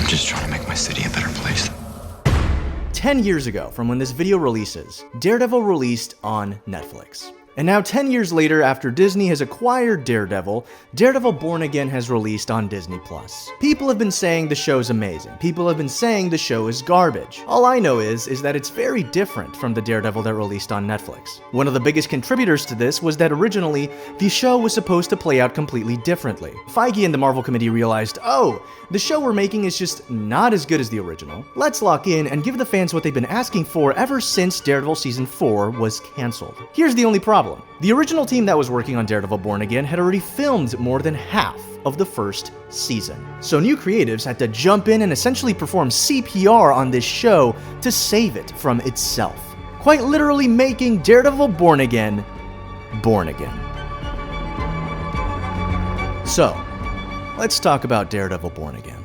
just trying to make my city a better place. 10 years ago from when this video releases, Daredevil released on Netflix. And now 10 years later, after Disney has acquired Daredevil, Daredevil Born Again has released on Disney+. People have been saying the show's amazing. People have been saying the show is garbage. All I know is that it's very different from the Daredevil that released on Netflix. One of the biggest contributors to this was that originally, the show was supposed to play out completely differently. Feige and the Marvel committee realized, oh, the show we're making is just not as good as the original. Let's lock in and give the fans what they've been asking for ever since Daredevil Season 4 was cancelled. Here's the only problem. The original team that was working on Daredevil Born Again had already filmed more than half of the first season. So new creatives had to jump in and essentially perform CPR on this show to save it from itself. Quite literally making Daredevil Born Again, born again. So, let's talk about Daredevil Born Again.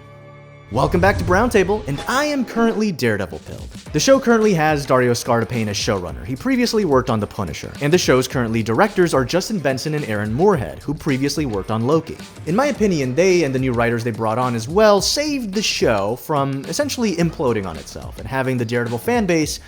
Welcome back to Browntable, and I am currently Daredevil pilled. The show currently has Dario Scartapane as showrunner. He previously worked on The Punisher. And the show's currently directors are Justin Benson and Aaron Moorhead, who previously worked on Loki. In my opinion, they and the new writers they brought on as well saved the show from essentially imploding on itself and having the Daredevil fanbase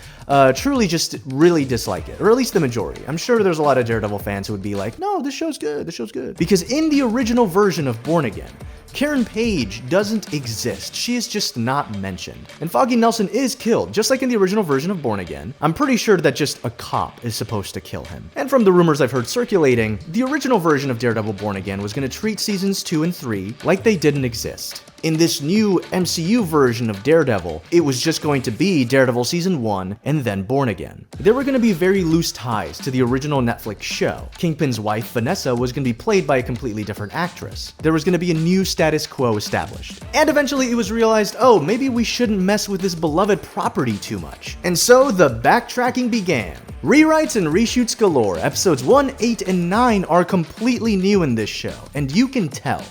truly just really dislike it, or at least the majority. I'm sure there's a lot of Daredevil fans who would be like, no, this show's good, this show's good. Because in the original version of Born Again, Karen Page doesn't exist. She is just not mentioned. And Foggy Nelson is killed, just like in the original version of Born Again. I'm pretty sure that just a cop is supposed to kill him. And from the rumors I've heard circulating, the original version of Daredevil Born Again was going to treat seasons 2 and 3 like they didn't exist. In this new MCU version of Daredevil, it was just going to be Daredevil Season 1 and then Born Again. There were going to be very loose ties to the original Netflix show. Kingpin's wife, Vanessa, was going to be played by a completely different actress. There was going to be a new status quo established. And eventually it was realized, oh, maybe we shouldn't mess with this beloved property too much. And so the backtracking began. Rewrites and reshoots galore. Episodes 1, 8, and 9 are completely new in this show, and you can tell.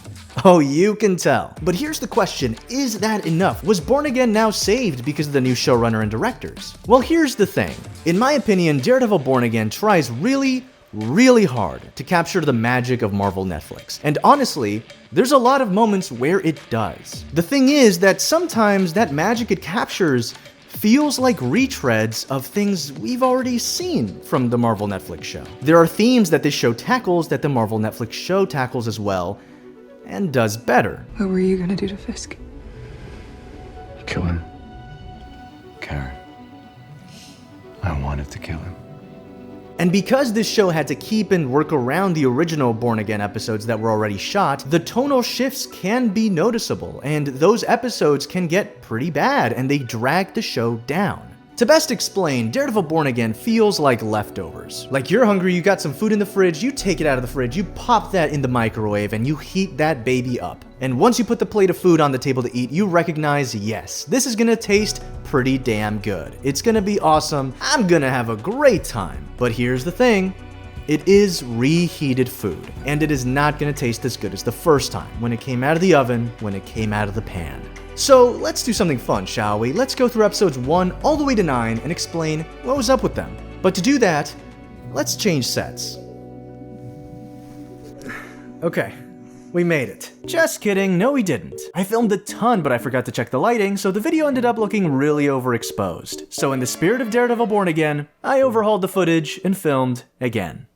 Oh, you can tell. But here's the question, is that enough? Was Born Again now saved because of the new showrunner and directors? Well, here's the thing. In my opinion, Daredevil Born Again tries really hard to capture the magic of Marvel Netflix. And honestly, there's a lot of moments where it does. The thing is that sometimes that magic it captures feels like retreads of things we've already seen from the Marvel Netflix show. There are themes that this show tackles that the Marvel Netflix show tackles as well, and does better. What were you gonna do to Fisk? Kill him. Karen. I wanted to kill him. And because this show had to keep and work around the original Born Again episodes that were already shot, the tonal shifts can be noticeable, and those episodes can get pretty bad, and they drag the show down. To best explain, Daredevil Born Again feels like leftovers. Like you're hungry, you got some food in the fridge, you take it out of the fridge, you pop that in the microwave, and you heat that baby up. And once you put the plate of food on the table to eat, you recognize, yes, this is gonna taste pretty damn good. It's gonna be awesome, I'm gonna have a great time. But here's the thing, it is reheated food, and it is not gonna taste as good as the first time, when it came out of the oven, when it came out of the pan. So let's do something fun, shall we? Let's go through episodes 1 all the way to 9 and explain what was up with them. But to do that, let's change sets. Okay, we made it. Just kidding, no we didn't. I filmed a ton, but I forgot to check the lighting, so the video ended up looking really overexposed. So in the spirit of Daredevil Born Again, I overhauled the footage and filmed again.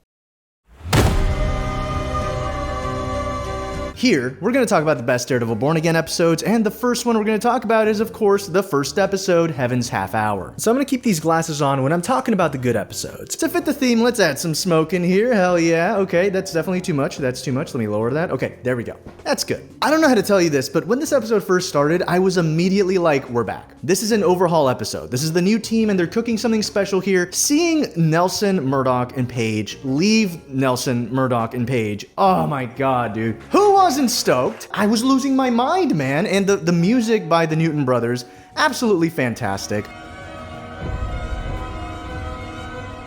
Here, we're going to talk about the best Daredevil Born Again episodes, and the first one we're going to talk about is, of course, the first episode, Heaven's Half Hour. So I'm going to keep these glasses on when I'm talking about the good episodes. To fit the theme, let's add some smoke in here, hell yeah. Okay, that's definitely too much, that's too much, let me lower that. Okay, there we go. That's good. I don't know how to tell you this, but when this episode first started, I was immediately like, we're back. This is an overhaul episode. This is the new team, and they're cooking something special here. Seeing Nelson, Murdock, and Page leave Nelson, Murdock, and Page, oh my god, dude. Who wasn't stoked? I was losing my mind, man, and the music by the Newton Brothers, absolutely fantastic.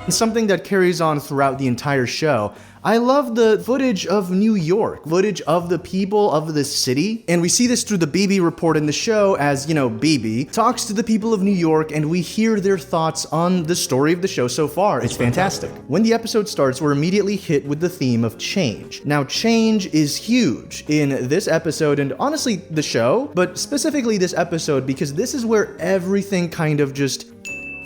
And something that carries on throughout the entire show. I love the footage of New York, footage of the people of the city. And we see this through the BB report in the show as, BB talks to the people of New York and we hear their thoughts on the story of the show so far. It's fantastic. When the episode starts, we're immediately hit with the theme of change. Now, change is huge in this episode and honestly the show, but specifically this episode because this is where everything kind of just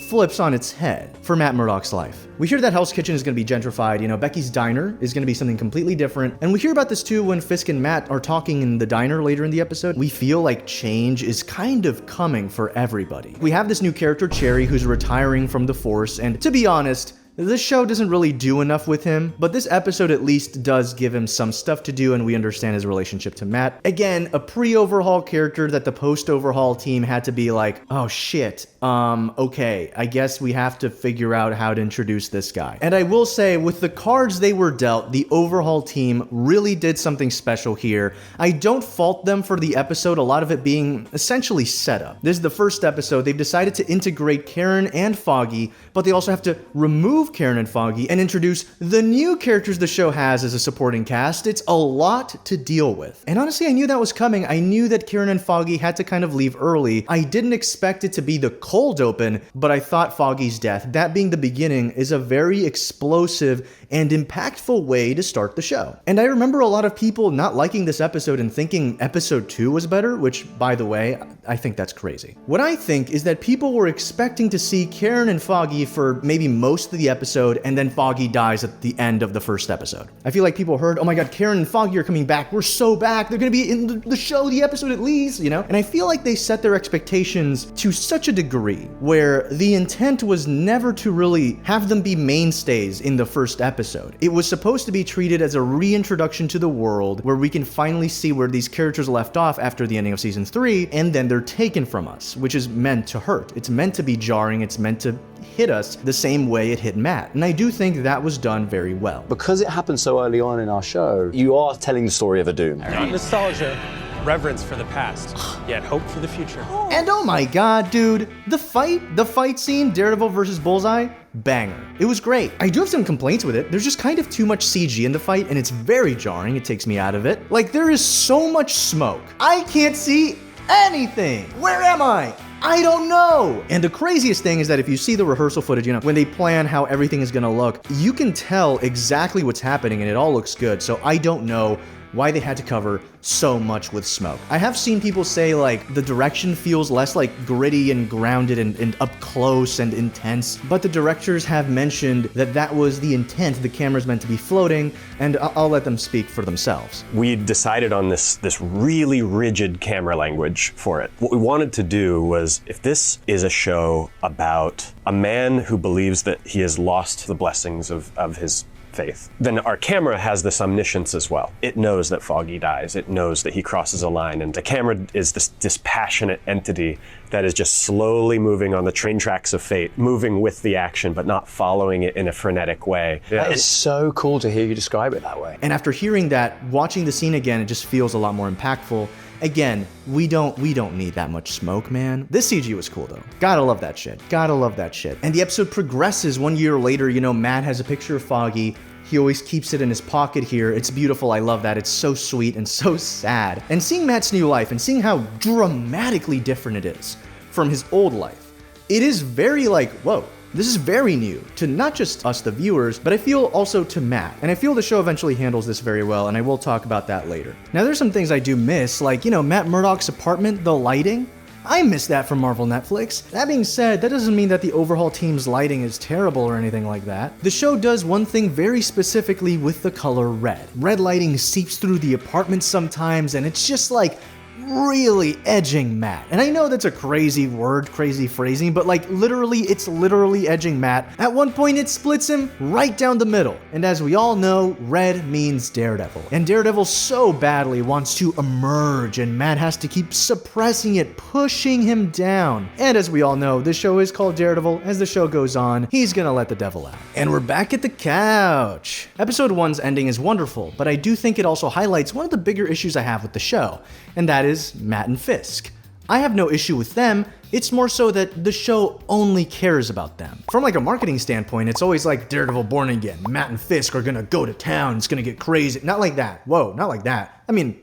flips on its head for Matt Murdock's life. We hear that Hell's Kitchen is going to be gentrified, Becky's Diner is going to be something completely different, and we hear about this too when Fisk and Matt are talking in the diner later in the episode. We feel like change is kind of coming for everybody. We have this new character, Cherry, who's retiring from the force, and to be honest, this show doesn't really do enough with him, but this episode at least does give him some stuff to do and we understand his relationship to Matt. Again, a pre-overhaul character that the post-overhaul team had to be like, oh shit, okay, I guess we have to figure out how to introduce this guy. And I will say, with the cards they were dealt, the overhaul team really did something special here. I don't fault them for the episode, a lot of it being essentially setup. This is the first episode. They've decided to integrate Karen and Foggy, but they also have to remove Karen and Foggy and introduce the new characters the show has as a supporting cast. It's a lot to deal with. And honestly, I knew that was coming. I knew that Karen and Foggy had to kind of leave early. I didn't expect it to be the cold open, but I thought Foggy's death, that being the beginning, is a very explosive and impactful way to start the show. And I remember a lot of people not liking this episode and thinking episode 2 was better, which, by the way, I think that's crazy. What I think is that people were expecting to see Karen and Foggy for maybe most of the episode, and then Foggy dies at the end of the first episode. I feel like people heard, oh my god, Karen and Foggy are coming back, we're so back, they're gonna be in the show, the episode at least, And I feel like they set their expectations to such a degree where the intent was never to really have them be mainstays in the first episode. It was supposed to be treated as a reintroduction to the world where we can finally see where these characters left off after the ending of season 3, and then they're taken from us, which is meant to hurt. It's meant to be jarring, it's meant to hit us the same way it hit Matt. And I do think that was done very well. Because it happened so early on in our show, you are telling the story of a doom. Nostalgia, reverence for the past, yet hope for the future. And oh my god, dude, the fight scene, Daredevil versus Bullseye, banger. It was great. I do have some complaints with it. There's just kind of too much CG in the fight, and it's very jarring. It takes me out of it. Like, there is so much smoke. I can't see anything. Where am I? I don't know. And the craziest thing is that if you see the rehearsal footage, when they plan how everything is gonna look, you can tell exactly what's happening and it all looks good. So I don't know why they had to cover so much with smoke. I have seen people say like the direction feels less like gritty and grounded and up close and intense, but the directors have mentioned that that was the intent. The camera's meant to be floating, and I'll let them speak for themselves. We decided on this really rigid camera language for it. What we wanted to do was, if this is a show about a man who believes that he has lost the blessings of his faith, then our camera has this omniscience as well. It knows that Foggy dies. It knows that he crosses a line, and the camera is this dispassionate entity that is just slowly moving on the train tracks of fate, moving with the action, but not following it in a frenetic way. That is so cool to hear you describe it that way. And after hearing that, watching the scene again, it just feels a lot more impactful. Again, we don't need that much smoke, man. This CG was cool though. Gotta love that shit. Gotta love that shit. And the episode progresses 1 year later. Matt has a picture of Foggy. He always keeps it in his pocket here. It's beautiful. I love that. It's so sweet and so sad. And seeing Matt's new life and seeing how dramatically different it is from his old life, it is very like, whoa. This is very new to not just us, the viewers, but I feel also to Matt. And I feel the show eventually handles this very well, and I will talk about that later. Now, there's some things I do miss, like, Matt Murdock's apartment, the lighting. I miss that from Marvel Netflix. That being said, that doesn't mean that the overhaul team's lighting is terrible or anything like that. The show does one thing very specifically with the color red. Red lighting seeps through the apartment sometimes, and it's just like, really edging Matt. And I know that's a crazy word, crazy phrasing, but like it's literally edging Matt. At one point it splits him right down the middle. And as we all know, red means Daredevil. And Daredevil so badly wants to emerge, and Matt has to keep suppressing it, pushing him down. And as we all know, this show is called Daredevil. As the show goes on, he's gonna let the devil out. And we're back at the couch. Episode 1's ending is wonderful, but I do think it also highlights one of the bigger issues I have with the show, and that is Matt and Fisk. I have no issue with them, it's more so that the show only cares about them. From like a marketing standpoint, it's always like Daredevil born again, Matt and Fisk are gonna go to town, it's gonna get crazy. Not like that. Whoa, not like that. I mean,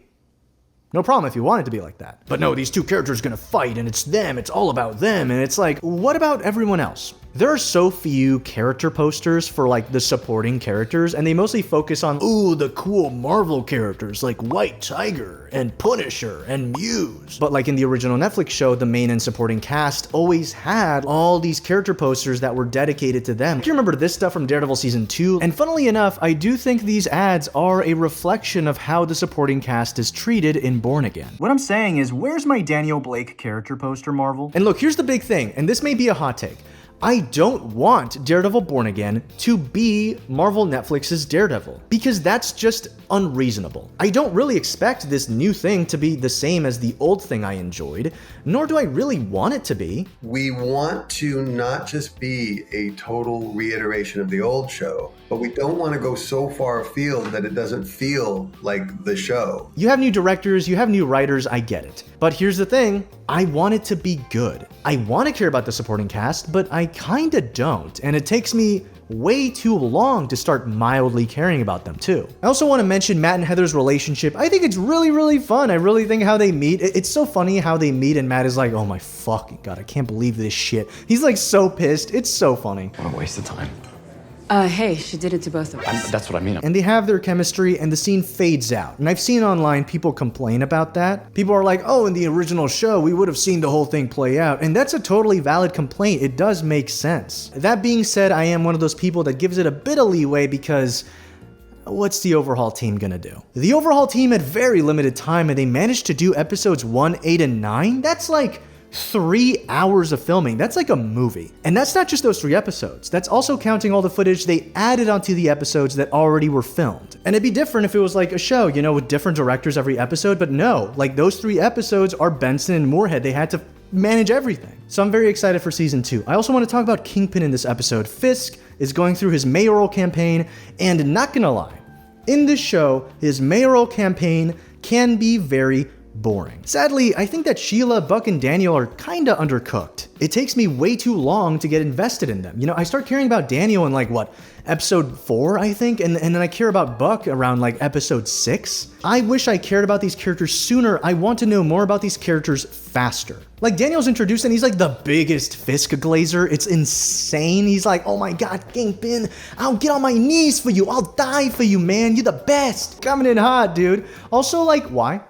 no problem if you want it to be like that. But no, these two characters are gonna fight and it's them, it's all about them. And it's like, what about everyone else? There are so few character posters for like the supporting characters, and they mostly focus on, ooh, the cool Marvel characters like White Tiger and Punisher and Muse. But like in the original Netflix show, the main and supporting cast always had all these character posters that were dedicated to them. Do you remember this stuff from Daredevil season 2? And funnily enough, I do think these ads are a reflection of how the supporting cast is treated in Born Again. What I'm saying is, where's my Daniel Blake character poster, Marvel? And look, here's the big thing, and this may be a hot take. I don't want Daredevil Born Again to be Marvel Netflix's Daredevil, because that's just unreasonable. I don't really expect this new thing to be the same as the old thing I enjoyed, nor do I really want it to be. We want to not just be a total reiteration of the old show, but we don't want to go so far afield that it doesn't feel like the show. You have new directors, you have new writers, I get it. But here's the thing, I want it to be good. I want to care about the supporting cast, but I kinda don't, and it takes me way too long to start mildly caring about them too. I also want to mention Matt and Heather's relationship. I think it's really fun. I really think how they meet, it's so funny how they meet and Matt is like, oh my fucking god, I can't believe this shit. He's like so pissed. It's so funny. What a waste of time. Hey, she did it to both of us. That's what I mean. And they have their chemistry and the scene fades out. And I've seen online people complain about that. People are like, oh, in the original show, we would have seen the whole thing play out. And that's a totally valid complaint. It does make sense. That being said, I am one of those people that gives it a bit of leeway because what's the overhaul team gonna do? The overhaul team had very limited time and they managed to do episodes 1, 8, and 9. That's like 3 hours of filming. That's like a movie. And that's not just those 3 episodes. That's also counting all the footage they added onto the episodes that already were filmed. And it'd be different if it was like a show, you know, with different directors every episode, but no, like those 3 episodes are Benson and Moorhead. They had to manage everything. So I'm very excited for season 2. I also want to talk about Kingpin in this episode. Fisk is going through his mayoral campaign, and not gonna lie, in this show, his mayoral campaign can be very boring. Sadly, I think that Sheila, Buck, and Daniel are kinda undercooked. It takes me way too long to get invested in them. You know, I start caring about Daniel in like, what, episode 4, I think? And then I care about Buck around like episode 6. I wish I cared about these characters sooner. I want to know more about these characters faster. Like Daniel's introduced and he's like the biggest Fisk glazer. It's insane. He's like, oh my god, Kingpin, I'll get on my knees for you. I'll die for you, man. You're the best. Coming in hot, dude. Also, like, why?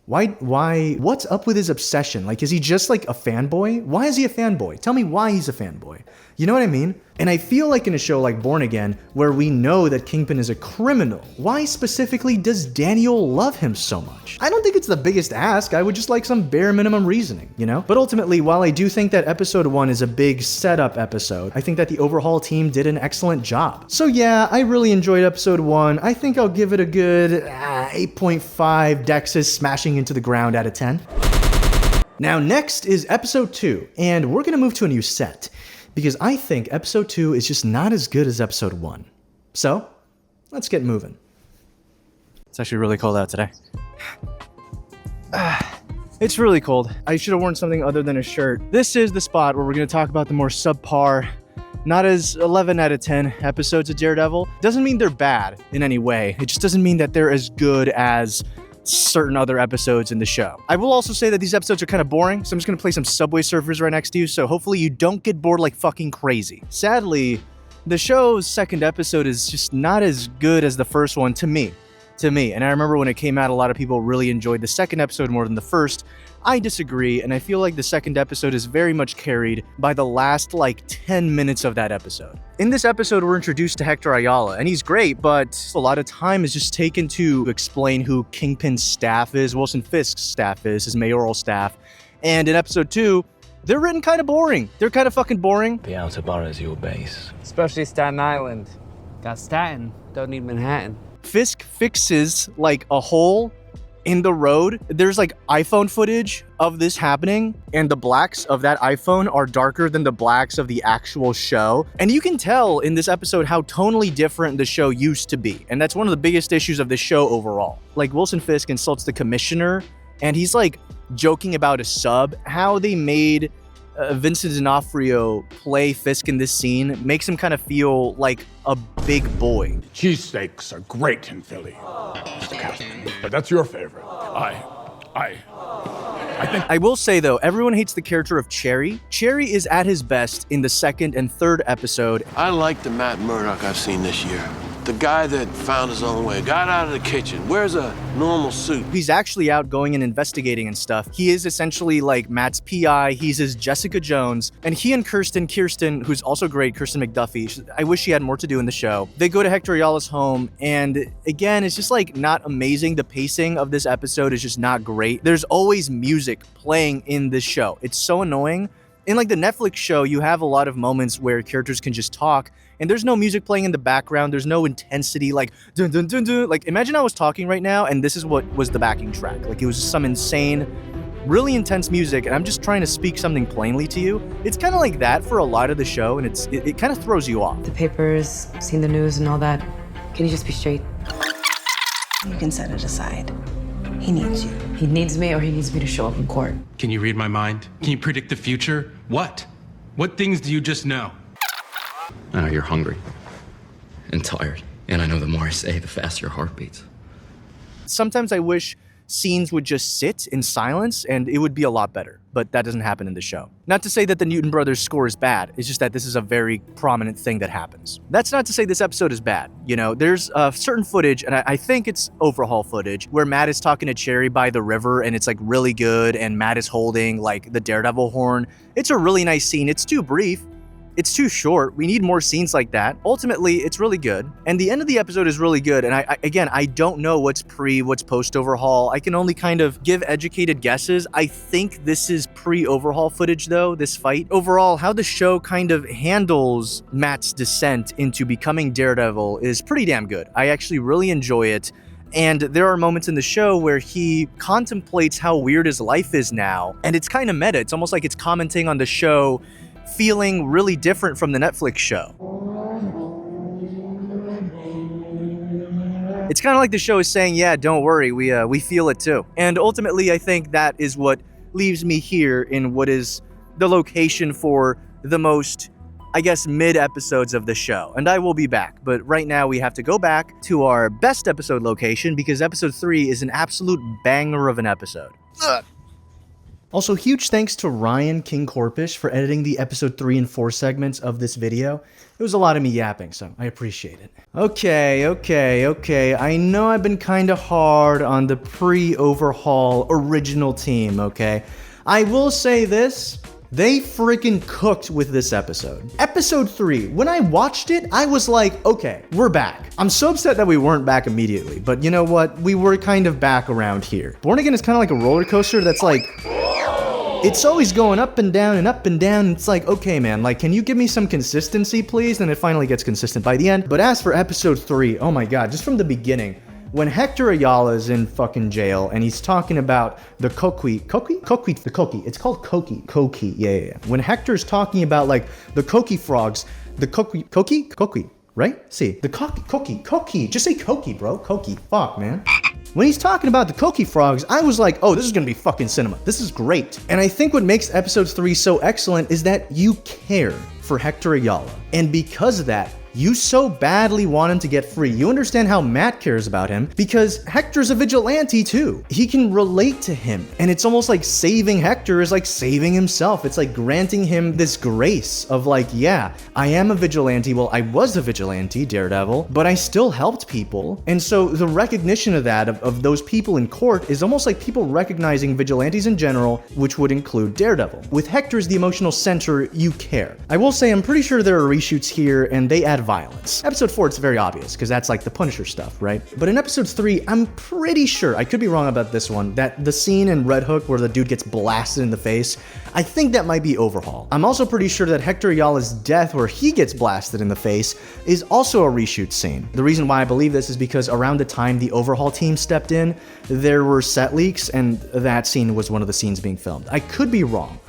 What's up with his obsession? Like, is he just like a fanboy? Why is he a fanboy? Tell me why he's a fanboy. You know what I mean? And I feel like in a show like Born Again, where we know that Kingpin is a criminal, why specifically does Daniel love him so much? I don't think it's the biggest ask. I would just like some bare minimum reasoning, you know? But ultimately, while I do think that episode 1 is a big setup episode, I think that the overhaul team did an excellent job. So yeah, I really enjoyed episode 1. I think I'll give it a good 8.5 Dexes smashing into the ground out of 10. Now next is episode 2, and we're gonna move to a new set, because I think episode 2 is just not as good as episode 1. So, let's get moving. It's actually really cold out today. It's really cold. I should have worn something other than a shirt. This is the spot where we're going to talk about the more subpar, not as 11 out of 10 episodes of Daredevil. Doesn't mean they're bad in any way. It just doesn't mean that they're as good as certain other episodes in the show. I will also say that these episodes are kind of boring, so I'm just gonna play some Subway Surfers right next to you, so hopefully you don't get bored like fucking crazy. Sadly, the show's second episode is just not as good as the first one to me. And I remember when it came out, a lot of people really enjoyed the second episode more than the first. I disagree, and I feel like the second episode is very much carried by the last like 10 minutes of that episode. In this episode, we're introduced to Hector Ayala, and he's great, but a lot of time is just taken to explain who Kingpin's staff is, Wilson Fisk's staff is, his mayoral staff. And in episode 2, they're written kind of boring. They're kind of fucking boring. The outer borough's your base. Especially Staten Island. Got Staten, don't need Manhattan. Fisk fixes like a hole in the road. There's like iPhone footage of this happening, and the blacks of that iPhone are darker than the blacks of the actual show. And you can tell in this episode how tonally different the show used to be. And that's one of the biggest issues of the show overall. Like Wilson Fisk insults the commissioner, and he's like joking about a sub, how they made Vincent D'Onofrio play Fisk in this scene makes him kind of feel like a big boy. Cheesesteaks are great in Philly, Mr. Castleton, but that's your favorite. I think... I will say though, everyone hates the character of Cherry. Cherry is at his best in the second and third episode. I like the Matt Murdock I've seen this year. The guy that found his own way, got out of the kitchen, wears a normal suit. He's actually out going and investigating and stuff. He is essentially like Matt's PI. He's his Jessica Jones. And he and Kirsten, who's also great, Kirsten McDuffie, I wish she had more to do in the show. They go to Hector Ayala's home, and again, it's just like not amazing. The pacing of this episode is just not great. There's always music playing in this show. It's so annoying. In like the Netflix show, you have a lot of moments where characters can just talk, and there's no music playing in the background. There's no intensity, like dun dun dun dun. Like imagine I was talking right now, and this is what was the backing track. Like it was just some insane, really intense music, and I'm just trying to speak something plainly to you. It's kind of like that for a lot of the show, and it kind of throws you off. The papers, seen the news and all that. Can you just be straight? You can set it aside. He needs you. He needs me, or he needs me to show up in court. Can you read my mind? Can you predict the future? What? What things do you just know? Oh, you're hungry and tired. And I know the more I say, the faster your heart beats. Sometimes I wish scenes would just sit in silence and it would be a lot better, but that doesn't happen in the show. Not to say that the Newton Brothers score is bad, it's just that this is a very prominent thing that happens. That's not to say this episode is bad. You know, there's certain footage, and I think it's overhaul footage, where Matt is talking to Cherry by the river and it's like really good, and Matt is holding like the Daredevil horn. It's a really nice scene. It's too brief. It's too short. We need more scenes like that. Ultimately, it's really good. And the end of the episode is really good. And I don't know what's pre, what's post-overhaul. I can only kind of give educated guesses. I think this is pre-overhaul footage though, this fight. Overall, how the show kind of handles Matt's descent into becoming Daredevil is pretty damn good. I actually really enjoy it. And there are moments in the show where he contemplates how weird his life is now. And it's kind of meta. It's almost like it's commenting on the show feeling really different from the Netflix show. It's kind of like the show is saying, yeah, don't worry, we feel it too. And ultimately, I think that is what leaves me here in what is the location for the most, I guess, mid episodes of the show. And I will be back, but right now we have to go back to our best episode location because episode 3 is an absolute banger of an episode. Ugh. Also, huge thanks to Ryan King Corpish for editing the episode 3 and 4 segments of this video. It was a lot of me yapping, so I appreciate it. Okay. I know I've been kind of hard on the pre-overhaul original team, okay? I will say this. They freaking cooked with this episode. Episode 3, when I watched it, I was like, okay, we're back. I'm so upset that we weren't back immediately, but you know what? We were kind of back around here. Born Again is kind of like a roller coaster that's like, it's always going up and down and up and down. It's like, okay, man, like, can you give me some consistency, please? And it finally gets consistent by the end. But as for episode 3, oh my God, just from the beginning, when Hector Ayala is in fucking jail and he's talking about the Koki, it's called Koki, yeah. When Hector's talking about like the Koki frogs, the Koki, right? See, the Koki, just say Koki, bro, Koki, fuck, man. When he's talking about the Koki frogs, I was like, oh, this is gonna be fucking cinema. This is great. And I think what makes episode 3 so excellent is that you care for Hector Ayala. And because of that, you so badly want him to get free. You understand how Matt cares about him because Hector's a vigilante too. He can relate to him. And it's almost like saving Hector is like saving himself. It's like granting him this grace of like, yeah, I am a vigilante. Well, I was a vigilante, Daredevil, but I still helped people. And so the recognition of that, of those people in court is almost like people recognizing vigilantes in general, which would include Daredevil. With Hector as the emotional center, you care. I will say I'm pretty sure there are reshoots here and they add violence. Episode 4, it's very obvious because that's like the Punisher stuff, right? But in episode 3, I'm pretty sure, I could be wrong about this one, that the scene in Red Hook where the dude gets blasted in the face, I think that might be overhaul. I'm also pretty sure that Hector Ayala's death where he gets blasted in the face is also a reshoot scene. The reason why I believe this is because around the time the overhaul team stepped in, there were set leaks and that scene was one of the scenes being filmed. I could be wrong,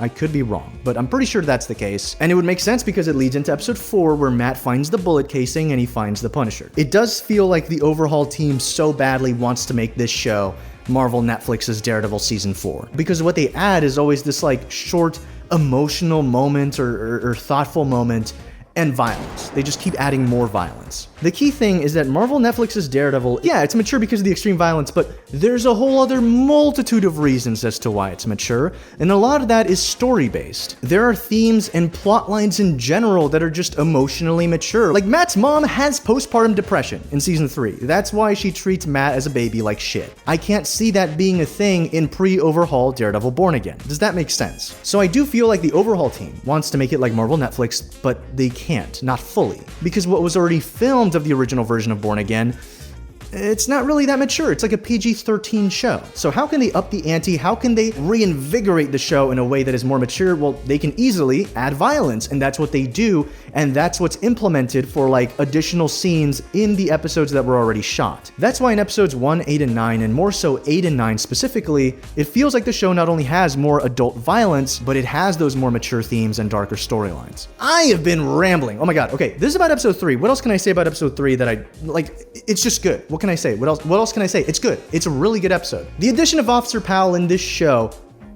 but I'm pretty sure that's the case. And it would make sense because it leads into episode 4 where Matt finds the bullet casing and he finds the Punisher. It does feel like the overhaul team so badly wants to make this show Marvel Netflix's Daredevil season 4, because what they add is always this like short emotional moment or thoughtful moment and violence. They just keep adding more violence. The key thing is that Marvel Netflix's Daredevil, yeah, it's mature because of the extreme violence, but there's a whole other multitude of reasons as to why it's mature, and a lot of that is story-based. There are themes and plot lines in general that are just emotionally mature. Like Matt's mom has postpartum depression in season 3. That's why she treats Matt as a baby like shit. I can't see that being a thing in pre-overhaul Daredevil Born Again. Does that make sense? So I do feel like the overhaul team wants to make it like Marvel Netflix, but they can't, not fully, because what was already filmed of the original version of Born Again, it's not really that mature. It's like a PG-13 show. So how can they up the ante? How can they reinvigorate the show in a way that is more mature? Well, they can easily add violence, and that's what they do, and that's what's implemented for like additional scenes in the episodes that were already shot. That's why in episodes 1, 8, and 9, and more so 8 and 9 specifically, it feels like the show not only has more adult violence, but it has those more mature themes and darker storylines. I have been rambling. Oh my god. Okay, this is about episode 3. What else can I say about episode 3 that I like? It's just good. What can I say? What else can I say? It's good. It's a really good episode. The addition of Officer Powell in this show,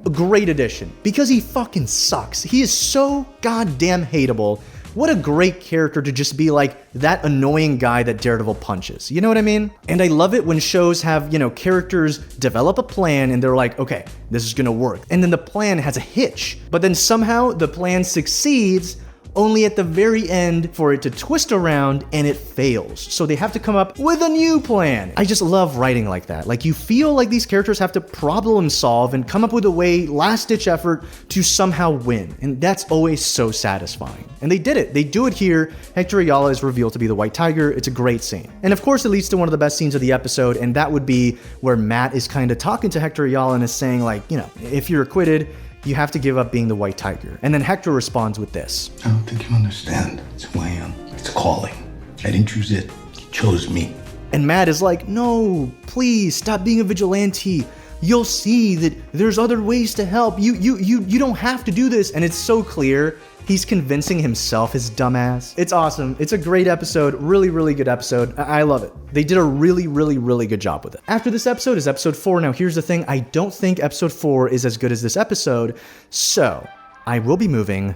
a great addition, because he fucking sucks. He is so goddamn hateable. What a great character to just be like that annoying guy that Daredevil punches. You know what I mean? And I love it when shows have, characters develop a plan and they're like, okay, this is gonna work. And then the plan has a hitch, but then somehow the plan succeeds, only at the very end for it to twist around and it fails. So they have to come up with a new plan. I just love writing like that. Like you feel like these characters have to problem solve and come up with a way, last ditch effort to somehow win. And that's always so satisfying. And they did it. They do it here. Hector Ayala is revealed to be the White Tiger. It's a great scene. And of course it leads to one of the best scenes of the episode, and that would be where Matt is kind of talking to Hector Ayala and is saying like, if you're acquitted, you have to give up being the White Tiger. And then Hector responds with this. I don't think you understand. It's who I am. It's a calling. I didn't choose it. It chose me. And Matt is like, no, please stop being a vigilante. You'll see that there's other ways to help. You don't have to do this. And it's so clear. He's convincing himself, his dumbass. It's awesome. It's a great episode. Really, really good episode. I love it. They did a really, really, really good job with it. After this episode is episode 4. Now, here's the thing. I don't think episode 4 is as good as this episode. So I will be moving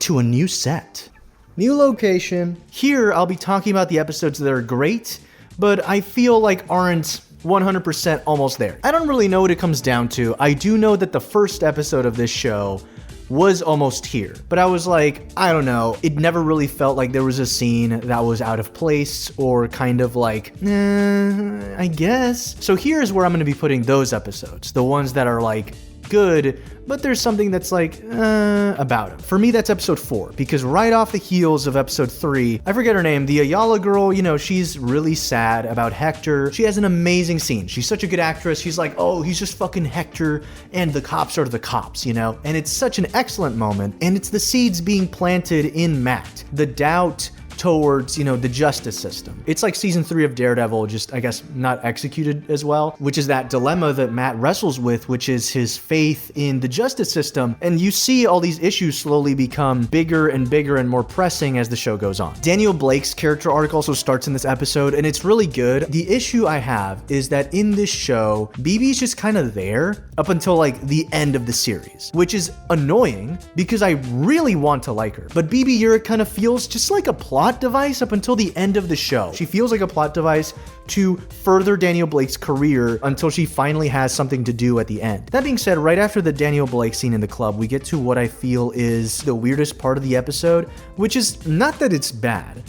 to a new set. New location. Here, I'll be talking about the episodes that are great, but I feel like aren't 100% almost there. I don't really know what it comes down to. I do know that the first episode of this show was almost here, but I was like, I don't know, it never really felt like there was a scene that was out of place or kind of like, I guess. So here's where I'm going to be putting those episodes, the ones that are like good, but there's something that's like, about it. For me, that's episode 4, because right off the heels of episode 3, I forget her name, the Ayala girl, she's really sad about Hector. She has an amazing scene. She's such a good actress. She's like, oh, he's just fucking Hector, and the cops are the cops, and it's such an excellent moment, and it's the seeds being planted in Matt. The doubt towards, the justice system. It's like season 3 of Daredevil, just, I guess, not executed as well, which is that dilemma that Matt wrestles with, which is his faith in the justice system. And you see all these issues slowly become bigger and more pressing as the show goes on. Daniel Blake's character arc also starts in this episode, and it's really good. The issue I have is that in this show, BB's just kind of there up until like the end of the series, which is annoying because I really want to like her. But BB Urich kind of feels just like a plot device up until the end of the show. She feels like a plot device to further Daniel Blake's career until she finally has something to do at the end. That being said, right after the Daniel Blake scene in the club, we get to what I feel is the weirdest part of the episode, which is not that it's bad.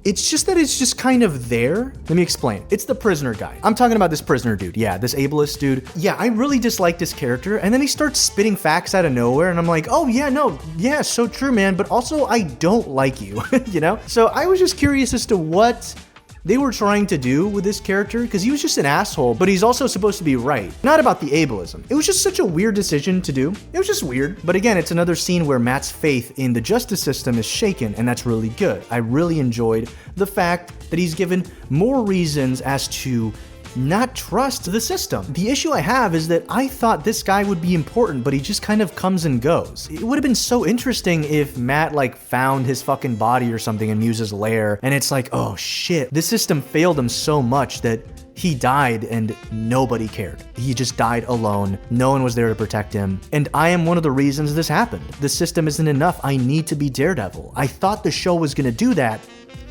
It's just that it's just kind of there. Let me explain. It's the prisoner guy. I'm talking about this prisoner dude. Yeah, this ableist dude. Yeah, I really dislike this character. And then he starts spitting facts out of nowhere. And I'm like, oh yeah, no. Yeah, so true, man. But also I don't like you, So I was just curious as to what they were trying to do with this character, because he was just an asshole, but he's also supposed to be right. Not about the ableism. It was just such a weird decision to do. It was just weird. But again, it's another scene where Matt's faith in the justice system is shaken, and that's really good. I really enjoyed the fact that he's given more reasons as to not trust the system. The issue I have is that I thought this guy would be important, but he just kind of comes and goes. It would have been so interesting if Matt like found his fucking body or something in Muse's lair, and it's like, oh shit, this system failed him so much that he died and nobody cared. He just died alone. No one was there to protect him. And I am one of the reasons this happened. The system isn't enough. I need to be Daredevil. I thought the show was gonna do that,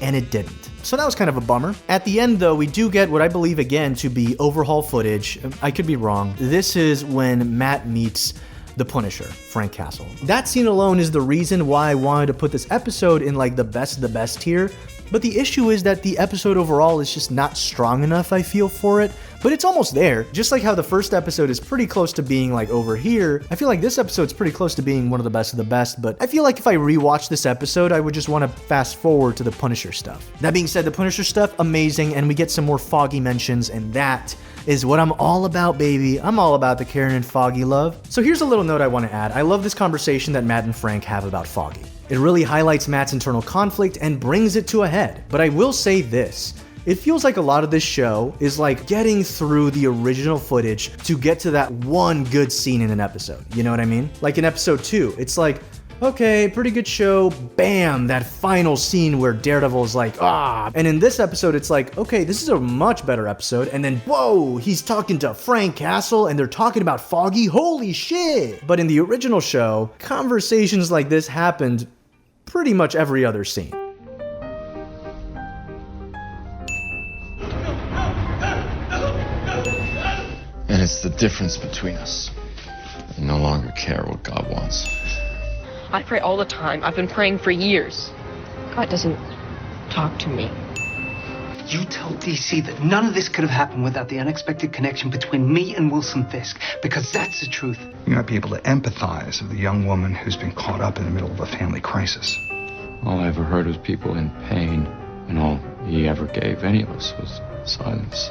and it didn't. So that was kind of a bummer. At the end though, we do get what I believe again to be overhaul footage. I could be wrong. This is when Matt meets the Punisher, Frank Castle. That scene alone is the reason why I wanted to put this episode in like the best of the best tier. But the issue is that the episode overall is just not strong enough, I feel, for it. But it's almost there. Just like how the first episode is pretty close to being like over here, I feel like this episode's pretty close to being one of the best, but I feel like if I rewatch this episode, I would just want to fast forward to the Punisher stuff. That being said, the Punisher stuff, amazing, and we get some more Foggy mentions, and that is what I'm all about, baby. I'm all about the Karen and Foggy love. So here's a little note I want to add. I love this conversation that Matt and Frank have about Foggy. It really highlights Matt's internal conflict and brings it to a head. But I will say this. It feels like a lot of this show is like getting through the original footage to get to that one good scene in an episode. You know what I mean? Like in episode 2, it's like, okay, pretty good show, bam, that final scene where Daredevil's like, ah. And in this episode, it's like, okay, this is a much better episode. And then, whoa, he's talking to Frank Castle and they're talking about Foggy, holy shit. But in the original show, conversations like this happened pretty much every other scene. And it's the difference between us. I no longer care what God wants. I pray all the time. I've been praying for years. God doesn't talk to me. You tell DC that none of this could have happened without the unexpected connection between me and Wilson Fisk, because that's the truth. You might be able to empathize with a young woman who's been caught up in the middle of a family crisis. All I ever heard was people in pain, and all he ever gave any of us was silence.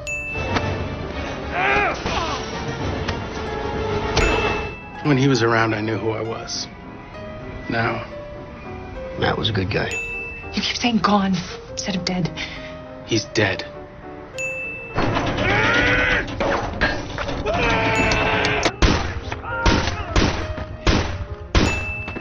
When he was around, I knew who I was. Now, Matt was a good guy. You keep saying gone instead of dead. He's dead.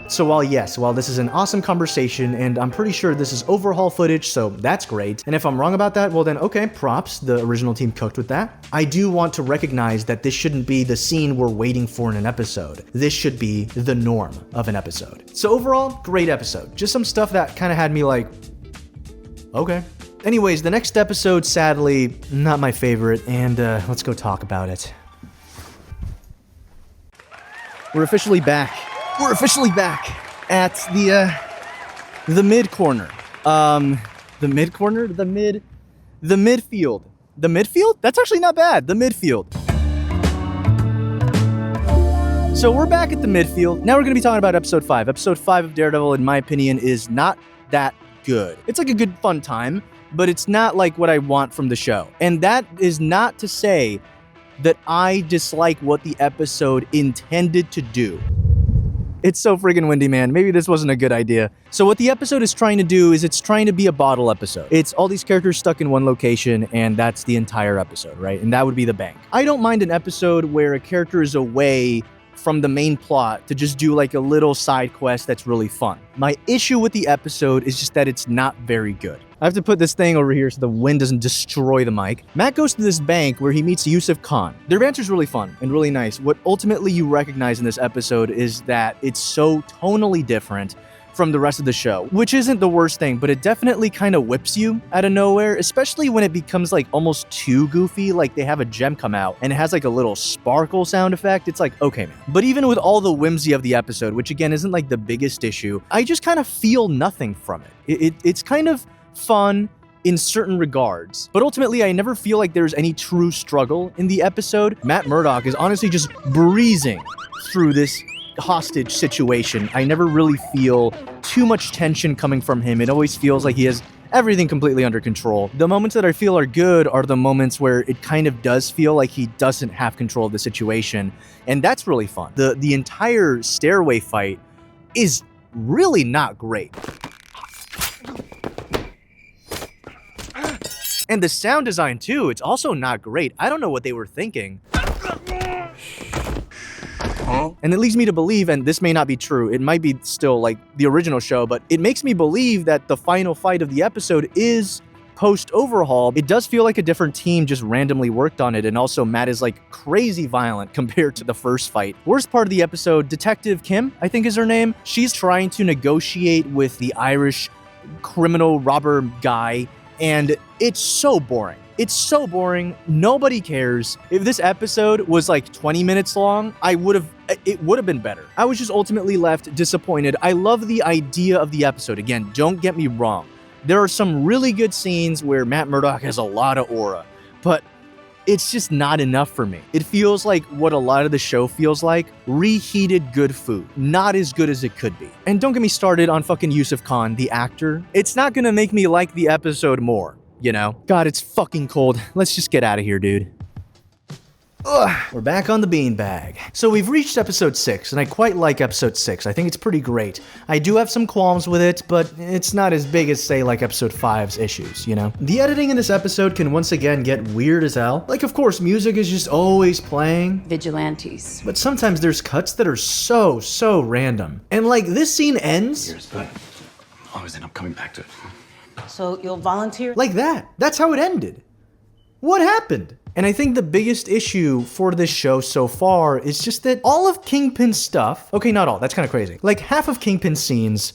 So while this is an awesome conversation, and I'm pretty sure this is overhaul footage, so that's great. And if I'm wrong about that, well then, okay, props, the original team cooked with that. I do want to recognize that this shouldn't be the scene we're waiting for in an episode. This should be the norm of an episode. So overall, great episode. Just some stuff that kind of had me like, okay. Anyways, the next episode, sadly, not my favorite, and let's go talk about it. We're officially back. We're officially back at the mid corner. The midfield. The midfield? That's actually not bad. The midfield. So we're back at the midfield. Now we're going to be talking about episode 5. Episode 5 of Daredevil, in my opinion, is not that good. It's like a good fun time, but it's not like what I want from the show. And that is not to say that I dislike what the episode intended to do. It's so friggin' windy, man. Maybe this wasn't a good idea. So what the episode is trying to do is it's trying to be a bottle episode. It's all these characters stuck in one location, and that's the entire episode, right? And that would be the bank. I don't mind an episode where a character is away from the main plot to just do like a little side quest that's really fun. My issue with the episode is just that it's not very good. I have to put this thing over here so the wind doesn't destroy the mic. Matt goes to this bank where he meets Yusuf Khan. Their banter's really fun and really nice. What ultimately you recognize in this episode is that it's so tonally different from the rest of the show, which isn't the worst thing, but it definitely kind of whips you out of nowhere, especially when it becomes like almost too goofy, like they have a gem come out and it has like a little sparkle sound effect. It's like, okay, man. But even with all the whimsy of the episode, which again isn't like the biggest issue, I just kind of feel nothing from it. It's kind of fun in certain regards, but ultimately I never feel like there's any true struggle in the episode. Matt Murdock is honestly just breezing through this hostage situation. I never really feel too much tension coming from him. It always feels like he has everything completely under control. The moments that I feel are good are the moments where it kind of does feel like he doesn't have control of the situation, and that's really fun. The entire stairway fight is really not great. And the sound design too, it's also not great. I don't know what they were thinking. And it leads me to believe, and this may not be true, it might be still like the original show, but it makes me believe that the final fight of the episode is post-overhaul. It does feel like a different team just randomly worked on it, and also Matt is like crazy violent compared to the first fight. Worst part of the episode, Detective Kim, I think is her name. She's trying to negotiate with the Irish criminal robber guy, and it's so boring. It's so boring. Nobody cares. If this episode was like 20 minutes long, it would have been better. I was just ultimately left disappointed. I love the idea of the episode. Again, don't get me wrong. There are some really good scenes where Matt Murdock has a lot of aura, but it's just not enough for me. It feels like what a lot of the show feels like, reheated good food. Not as good as it could be. And don't get me started on fucking Yusuf Khan, the actor. It's not gonna make me like the episode more. You know? God, it's fucking cold. Let's just get out of here, dude. Ugh, we're back on the beanbag. So we've reached episode 6, and I quite like episode 6. I think it's pretty great. I do have some qualms with it, but it's not as big as, say, like episode 5's issues, you know? The editing in this episode can once again get weird as hell. Like, of course, music is just always playing. Vigilantes. But sometimes there's cuts that are so random. And like, this scene ends. Years, but I always end up coming back to it. So you'll volunteer? Like that. That's how it ended. What happened? And I think the biggest issue for this show so far is just that all of Kingpin's stuff, okay, not all, that's kind of crazy. Like half of Kingpin's scenes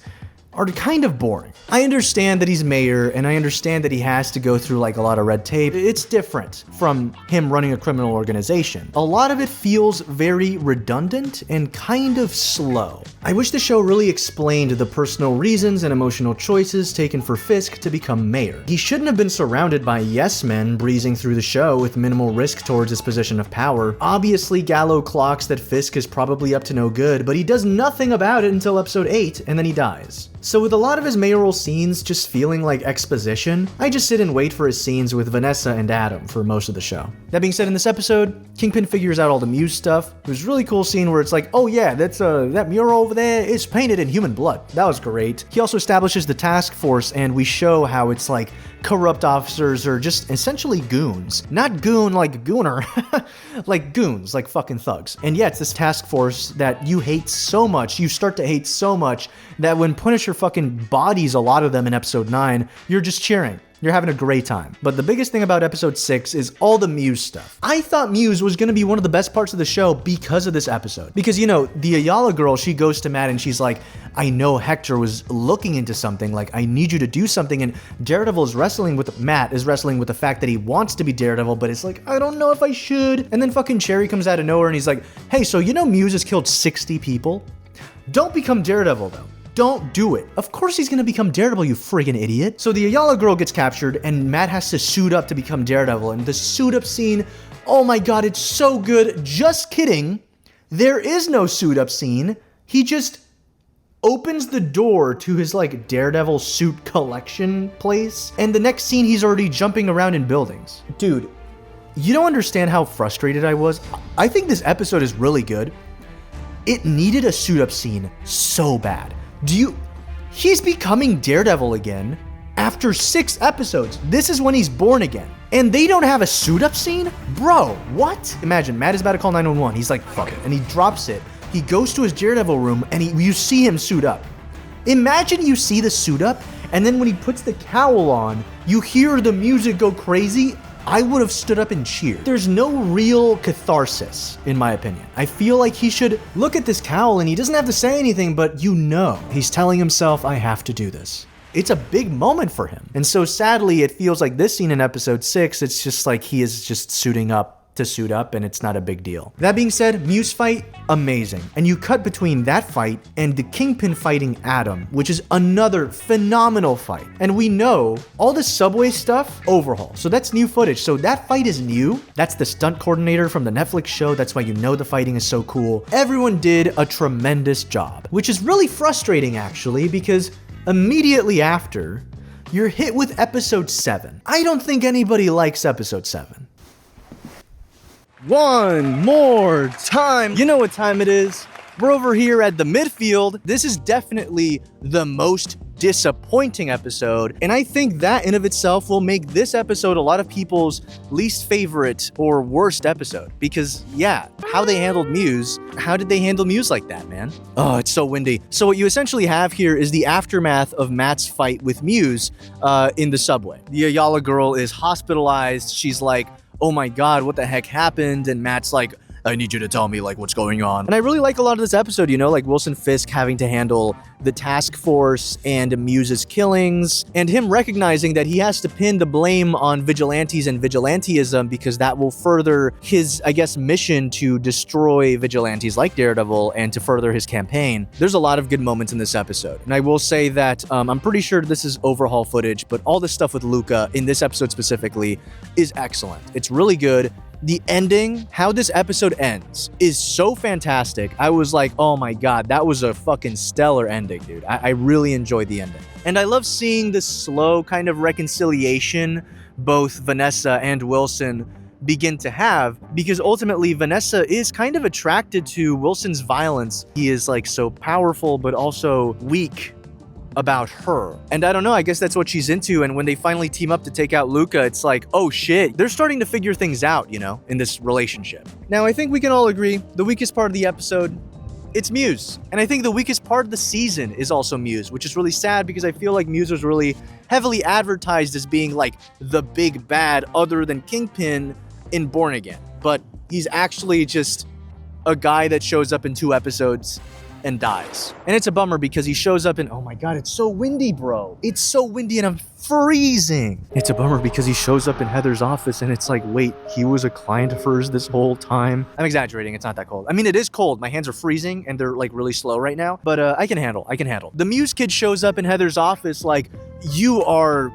are kind of boring. I understand that he's mayor, and I understand that he has to go through like a lot of red tape. It's different from him running a criminal organization. A lot of it feels very redundant and kind of slow. I wish the show really explained the personal reasons and emotional choices taken for Fisk to become mayor. He shouldn't have been surrounded by yes men breezing through the show with minimal risk towards his position of power. Obviously, Gallo clocks that Fisk is probably up to no good, but he does nothing about it until episode 8, and then he dies. So with a lot of his mayoral scenes just feeling like exposition, I just sit and wait for his scenes with Vanessa and Adam for most of the show. That being said, in this episode, Kingpin figures out all the Muse stuff. There's a really cool scene where it's like, oh yeah, that's that mural over there is painted in human blood. That was great. He also establishes the task force, and we show how it's like corrupt officers are just essentially goons. Not goon like gooner, like goons, like fucking thugs. And yeah, it's this task force that you hate so much, you start to hate so much, that when Punisher fucking bodies a lot of them in episode 9, you're just cheering. You're having a great time. But the biggest thing about episode 6 is all the Muse stuff. I thought Muse was gonna be one of the best parts of the show because of this episode. Because, you know, the Ayala girl, she goes to Matt and she's like, I know Hector was looking into something, like, I need you to do something. And Daredevil is wrestling with, Matt is wrestling with the fact that he wants to be Daredevil, but it's like, I don't know if I should. And then fucking Cherry comes out of nowhere and he's like, hey, so you know Muse has killed 60 people? Don't become Daredevil though. Don't do it. Of course he's gonna become Daredevil, you friggin' idiot. So the Ayala girl gets captured and Matt has to suit up to become Daredevil. And the suit up scene, oh my god, it's so good. Just kidding. There is no suit up scene. He just opens the door to his like Daredevil suit collection place. And the next scene he's already jumping around in buildings. Dude, you don't understand how frustrated I was. I think this episode is really good. It needed a suit up scene so bad. He's becoming Daredevil again after 6 episodes. This is when he's born again. And they don't have a suit up scene? Bro, what? Imagine, Matt is about to call 911. He's like, fuck it. And he drops it. He goes to his Daredevil room and you see him suit up. Imagine you see the suit up and then when he puts the cowl on, you hear the music go crazy. I would have stood up and cheered. There's no real catharsis, in my opinion. I feel like he should look at this cowl and he doesn't have to say anything, but you know, he's telling himself, I have to do this. It's a big moment for him. And so sadly, it feels like this scene in episode 6, it's just like he is just suiting up to suit up and it's not a big deal. That being said, Muse fight, amazing. And you cut between that fight and the Kingpin fighting Adam, which is another phenomenal fight. And we know all the subway stuff, overhaul. So that's new footage. So that fight is new. That's the stunt coordinator from the Netflix show. That's why you know the fighting is so cool. Everyone did a tremendous job, which is really frustrating actually, because immediately after, you're hit with episode 7. I don't think anybody likes episode 7. One more time. You know what time it is. We're over here at the midfield. This is definitely the most disappointing episode, and I think that in of itself will make this episode a lot of people's least favorite or worst episode, because yeah, how they handled Muse, how did they handle Muse like that, man? Oh, it's so windy. So what you essentially have here is the aftermath of Matt's fight with Muse in the subway. The Ayala girl is hospitalized. She's like, oh my god, what the heck happened? And Matt's like, I need you to tell me, like, what's going on. And I really like a lot of this episode, you know, like Wilson Fisk having to handle the task force and Muse's killings, and him recognizing that he has to pin the blame on vigilantes and vigilantism because that will further his, I guess, mission to destroy vigilantes like Daredevil and to further his campaign. There's a lot of good moments in this episode. And I will say that I'm pretty sure this is overhaul footage, but all the stuff with Luca in this episode specifically is excellent. It's really good. The ending, how this episode ends, is so fantastic. I was like, oh my god, that was a fucking stellar ending, dude. I really enjoyed the ending. And I love seeing this slow kind of reconciliation both Vanessa and Wilson begin to have, because ultimately Vanessa is kind of attracted to Wilson's violence. He is like so powerful, but also weak about her. And I don't know, I guess that's what she's into. And when they finally team up to take out Luca, it's like, oh shit, they're starting to figure things out, you know, in this relationship. Now, I think we can all agree the weakest part of the episode, it's Muse. And I think the weakest part of the season is also Muse, which is really sad because I feel like Muse was really heavily advertised as being like the big bad other than Kingpin in Born Again. But he's actually just a guy that shows up in 2 episodes and dies. And it's a bummer because he shows up in, oh my god, it's so windy, bro. It's so windy and I'm freezing. It's a bummer because he shows up in Heather's office and it's like, wait, he was a client of hers this whole time? I'm exaggerating, it's not that cold. I mean, it is cold. My hands are freezing and they're like really slow right now, but I can handle. The Muse kid shows up in Heather's office like, you are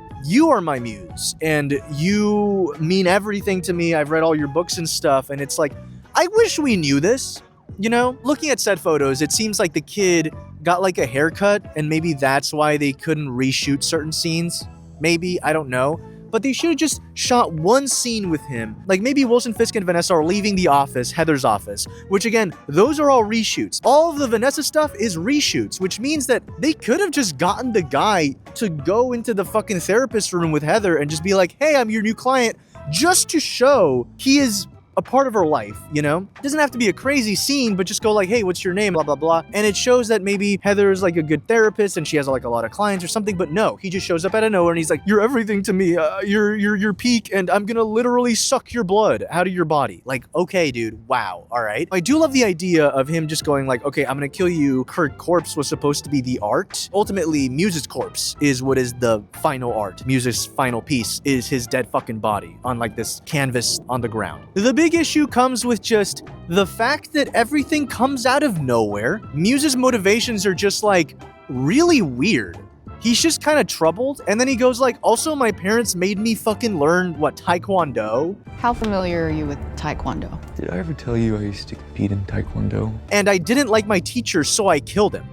my muse and you mean everything to me. I've read all your books and stuff. And it's like, I wish we knew this. You know, looking at set photos, it seems like the kid got like a haircut and maybe that's why they couldn't reshoot certain scenes. Maybe, I don't know. But they should have just shot one scene with him. Like maybe Wilson Fisk and Vanessa are leaving the office, Heather's office, which again, those are all reshoots. All of the Vanessa stuff is reshoots, which means that they could have just gotten the guy to go into the fucking therapist room with Heather and just be like, hey, I'm your new client, just to show he is a part of her life, you know? It doesn't have to be a crazy scene, but just go like, hey, what's your name, blah, blah, blah. And it shows that maybe Heather is like a good therapist and she has like a lot of clients or something, but no, he just shows up out of nowhere and he's like, you're everything to me, you're your peak and I'm gonna literally suck your blood out of your body. Like, okay, dude, wow, all right. I do love the idea of him just going like, okay, I'm gonna kill you. Her corpse was supposed to be the art. Ultimately, Muse's corpse is what is the final art. Muse's final piece is his dead fucking body on like this canvas on the ground. The big issue comes with just the fact that everything comes out of nowhere. Muse's motivations are just like really weird. He's just kind of troubled and then he goes like, also my parents made me fucking learn what, Taekwondo? How familiar are you with Taekwondo? Did I ever tell you I used to compete in Taekwondo? And I didn't like my teacher, so I killed him.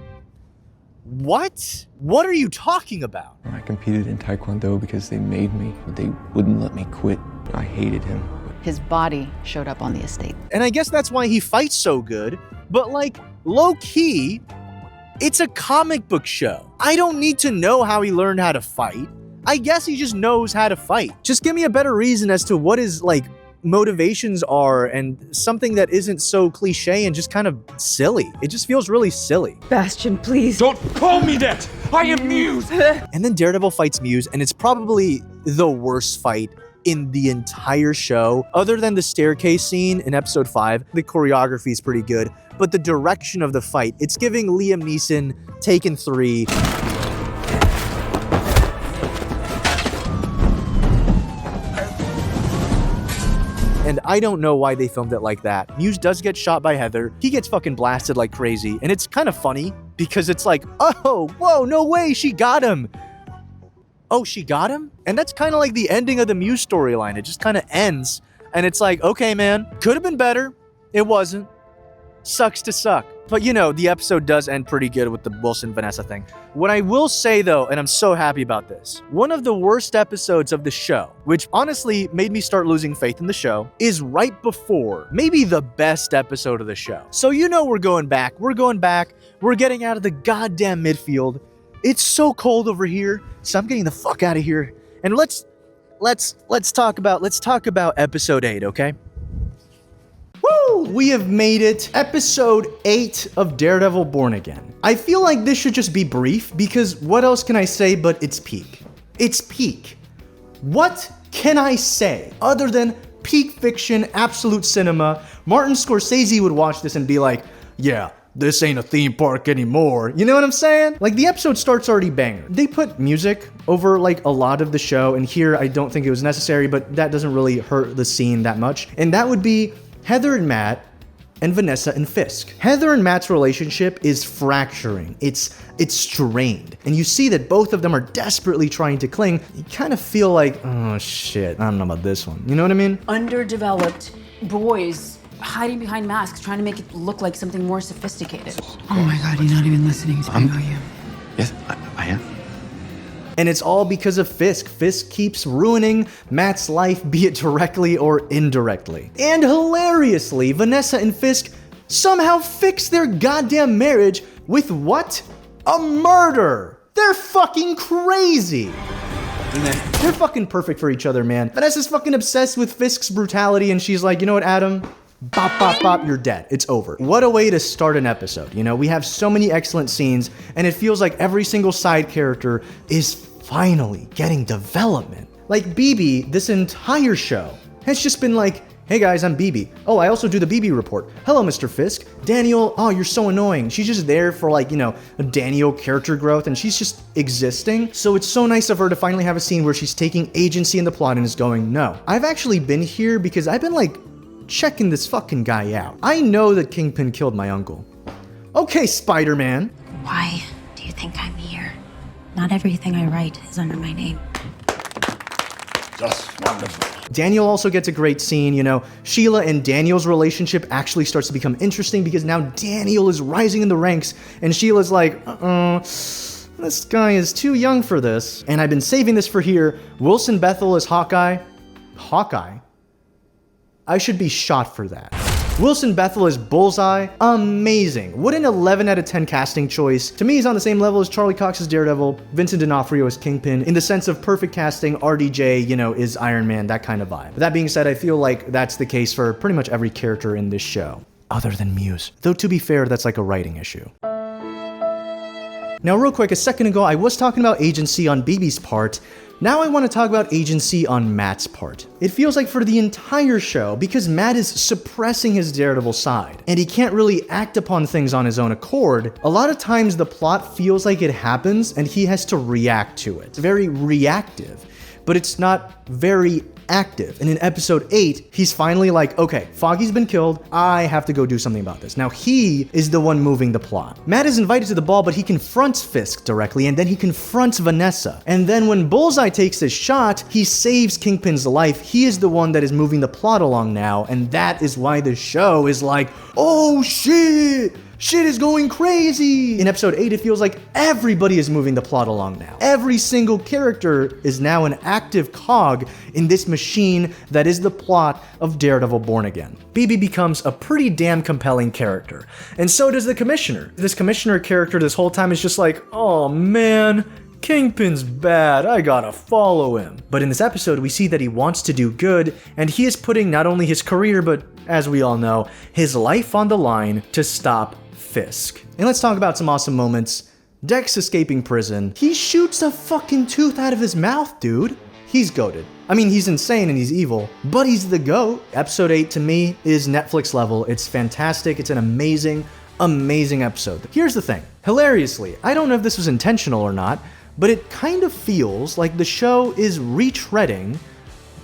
What? What are you talking about? I competed in Taekwondo because they made me, but they wouldn't let me quit. I hated him. His body showed up on the estate. And I guess that's why he fights so good, but like, low-key, it's a comic book show. I don't need to know how he learned how to fight. I guess he just knows how to fight. Just give me a better reason as to what his, like, motivations are and something that isn't so cliche and just kind of silly. It just feels really silly. Bastion, please. Don't call me that! I am Muse! And then Daredevil fights Muse, and it's probably the worst fight in the entire show. Other than the staircase scene in episode 5, the choreography is pretty good, but the direction of the fight, it's giving Liam Neeson Taken 3. And I don't know why they filmed it like that. Muse does get shot by Heather. He gets fucking blasted like crazy. And it's kind of funny because it's like, oh, whoa, no way, she got him. Oh, she got him? And that's kind of like the ending of the Muse storyline. It just kind of ends. And it's like, okay, man, could have been better. It wasn't. Sucks to suck. But you know, the episode does end pretty good with the Wilson-Vanessa thing. What I will say though, and I'm so happy about this, one of the worst episodes of the show, which honestly made me start losing faith in the show, is right before maybe the best episode of the show. So you know we're going back. We're getting out of the goddamn midfield. It's so cold over here, so I'm getting the fuck out of here. And let's talk about episode 8, okay? Woo! We have made it. Episode 8 of Daredevil Born Again. I feel like this should just be brief because what else can I say but it's peak. It's peak. What can I say other than peak fiction, absolute cinema? Martin Scorsese would watch this and be like, yeah, this ain't a theme park anymore. You know what I'm saying? Like, the episode starts already banger. They put music over like a lot of the show, and here I don't think it was necessary, but that doesn't really hurt the scene that much. And that would be Heather and Matt and Vanessa and Fisk. Heather and Matt's relationship is fracturing. It's strained. And you see that both of them are desperately trying to cling. You kind of feel like, oh shit, I don't know about this one. You know what I mean? Underdeveloped boys hiding behind masks, trying to make it look like something more sophisticated. Oh my God, you're not even listening to me, are you? Yes, I am. And it's all because of Fisk. Fisk keeps ruining Matt's life, be it directly or indirectly. And hilariously, Vanessa and Fisk somehow fix their goddamn marriage with what? A murder! They're fucking crazy! They're fucking perfect for each other, man. Vanessa's fucking obsessed with Fisk's brutality, and she's like, you know what, Adam? Bop, bop, bop, you're dead. It's over. What a way to start an episode. You know, we have so many excellent scenes, and it feels like every single side character is finally getting development. Like BB, this entire show has just been like, hey guys, I'm BB. Oh, I also do the BB report. Hello, Mr. Fisk. Daniel, oh, you're so annoying. She's just there for like, you know, a Daniel character growth, and she's just existing. So it's so nice of her to finally have a scene where she's taking agency in the plot and is going, no. I've actually been here because I've been like, checking this fucking guy out. I know that Kingpin killed my uncle. Okay, Spider-Man. Why do you think I'm here? Not everything I write is under my name. Just wonderful. Daniel also gets a great scene, you know. Sheila and Daniel's relationship actually starts to become interesting because now Daniel is rising in the ranks and Sheila's like, this guy is too young for this. And I've been saving this for here. Wilson Bethel is Hawkeye. Hawkeye? I should be shot for that. Wilson Bethel is Bullseye. Amazing. What an 11 out of 10 casting choice. To me, he's on the same level as Charlie Cox as Daredevil, Vincent D'Onofrio as Kingpin. In the sense of perfect casting, RDJ, you know, is Iron Man, that kind of vibe. But that being said, I feel like that's the case for pretty much every character in this show. Other than Muse. Though to be fair, that's like a writing issue. Now real quick, a second ago, I was talking about agency on BB's part. Now I want to talk about agency on Matt's part. It feels like for the entire show, because Matt is suppressing his Daredevil side, and he can't really act upon things on his own accord, a lot of times the plot feels like it happens and he has to react to it. It's very reactive, but it's not very active. And in episode 8, he's finally like, okay, Foggy's been killed, I have to go do something about this. Now he is the one moving the plot. Matt is invited to the ball, but he confronts Fisk directly, and then he confronts Vanessa. And then when Bullseye takes his shot, he saves Kingpin's life. He is the one that is moving the plot along now, and that is why the show is like, oh shit! Shit is going crazy! In episode 8, it feels like everybody is moving the plot along now. Every single character is now an active cog in this machine that is the plot of Daredevil Born Again. BB becomes a pretty damn compelling character, and so does the Commissioner. This Commissioner character this whole time is just like, oh man, Kingpin's bad, I gotta follow him. But in this episode, we see that he wants to do good, and he is putting not only his career, but as we all know, his life on the line to stop Fisk. And let's talk about some awesome moments. Dex escaping prison. He shoots a fucking tooth out of his mouth, dude. He's goated. I mean, he's insane and he's evil, but he's the GOAT. Episode 8 to me is Netflix level. It's fantastic. It's an amazing, amazing episode. Here's the thing. Hilariously, I don't know if this was intentional or not, but it kind of feels like the show is retreading